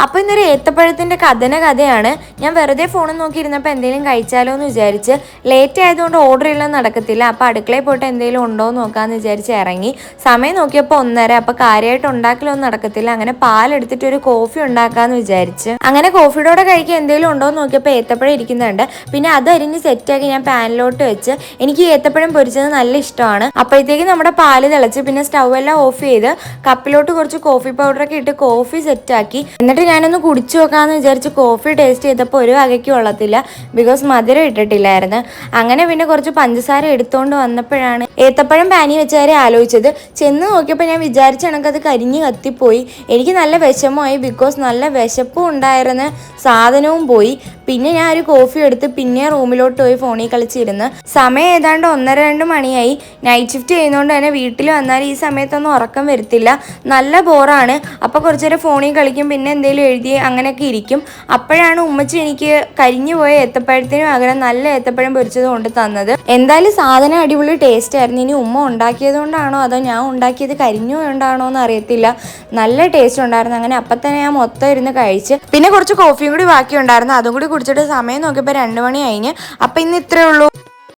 അപ്പോൾ ഇന്നൊരു ഏത്തപ്പഴത്തിൻ്റെ കഥയാണ്. ഞാൻ വെറുതെ ഫോണിൽ നോക്കിയിരുന്നപ്പോൾ എന്തെങ്കിലും കഴിച്ചാലോ എന്ന് വിചാരിച്ച് ലേറ്റ് ആയതുകൊണ്ട് ഓർഡർ ചെയ്യാൻ നടക്കത്തില്ല. അപ്പോൾ അടുക്കളയിൽ പോയിട്ട് എന്തെങ്കിലും ഉണ്ടോ എന്ന് നോക്കാമെന്ന് വിചാരിച്ച് ഇറങ്ങി. സമയം നോക്കിയപ്പോൾ 1:30. അപ്പോൾ കാര്യമായിട്ട് ഉണ്ടാക്കലൊന്നും നടക്കത്തില്ല. അങ്ങനെ പാലെടുത്തിട്ട് ഒരു കോഫി ഉണ്ടാക്കാമെന്ന് വിചാരിച്ച് അങ്ങനെ കോഫിയുടെ കൂടെ കഴിക്കാൻ എന്തെങ്കിലും ഉണ്ടോ എന്ന് നോക്കിയപ്പോൾ ഏത്തപ്പഴം ഇരിക്കുന്നുണ്ട്. പിന്നെ അത് അരിഞ്ഞ് സെറ്റാക്കി ഞാൻ പാനിലോട്ട് വെച്ച് എനിക്ക് ഏത്തപ്പഴം പൊരിച്ചത് നല്ല ഇഷ്ടമാണ്. അപ്പോഴത്തേക്ക് നമ്മുടെ പാല് തിളച്ച് പിന്നെ സ്റ്റൗ എല്ലാം ഓഫ് ചെയ്ത് കപ്പിലോട്ട് കുറച്ച് കോഫി പൗഡറൊക്കെ ഇട്ട് കോഫി സെറ്റാക്കി. എന്നിട്ട് ഞാനൊന്ന് കുടിച്ചു നോക്കാമെന്ന് വിചാരിച്ച് കോഫി ടേസ്റ്റ് ചെയ്തപ്പോൾ ഒരു വകയ്ക്ക് കൊള്ളത്തില്ല. ബിക്കോസ് മധുരം ഇട്ടിട്ടില്ലായിരുന്നു. അങ്ങനെ പിന്നെ കുറച്ച് പഞ്ചസാര എടുത്തുകൊണ്ട് വന്നപ്പോഴാണ് ഏത്തപ്പഴം പാനി വെച്ച കാര്യം ആലോചിച്ചത്. ചെന്ന് നോക്കിയപ്പോൾ ഞാൻ വിചാരിച്ച കണക്കത് കരിഞ്ഞ് കത്തിപ്പോയി. എനിക്ക് നല്ല വിഷമമായി. ബിക്കോസ് നല്ല വിശപ്പും ഉണ്ടായിരുന്നു, സാധനവും പോയി. പിന്നെ ഞാൻ ഒരു കോഫി എടുത്ത് പിന്നെ റൂമിലോട്ട് പോയി ഫോണിൽ കളിച്ചിരുന്ന്. സമയം ഏതാണ്ട് 1:30-2 മണിയായി. നൈറ്റ് ഷിഫ്റ്റ് ചെയ്യുന്നതുകൊണ്ട് തന്നെ വീട്ടിൽ വന്നാൽ ഈ സമയത്തൊന്നും ഉറക്കം വരത്തില്ല, നല്ല ബോറാണ്. അപ്പോൾ കുറച്ച് നേരം ഫോണിൽ കളിക്കും, പിന്നെ എന്തെങ്കിലും എഴുതി അങ്ങനെയൊക്കെ ഇരിക്കും. അപ്പോഴാണ് ഉമ്മച്ചി എനിക്ക് കരിഞ്ഞു പോയ ഏത്തപ്പഴത്തിന് പകരം നല്ല ഏത്തപ്പഴം പൊരിച്ചത് കൊണ്ട് തന്നത്. എന്തായാലും സാധനം അടിപൊളി ടേസ്റ്റ് ആയിരുന്നു. ഇനി ഉമ്മ ഉണ്ടാക്കിയത് കൊണ്ടാണോ അതോ ഞാൻ ഉണ്ടാക്കിയത് കരിഞ്ഞു കൊണ്ടാണോ എന്ന് അറിയത്തില്ല. നല്ല ടേസ്റ്റ് ഉണ്ടായിരുന്നു. അങ്ങനെ അപ്പം തന്നെ ഞാൻ മൊത്തം ഇരുന്ന് കഴിച്ച്. പിന്നെ കുറച്ച് കോഫിയും കൂടി ബാക്കി ഉണ്ടായിരുന്നു, അതും കൂടി കുടിച്ചിട്ട് സമയം നോക്കിയപ്പോൾ 2 മണി കഴിഞ്ഞ്. അപ്പം ഇന്ന് ഇത്രയേ ഉള്ളൂ.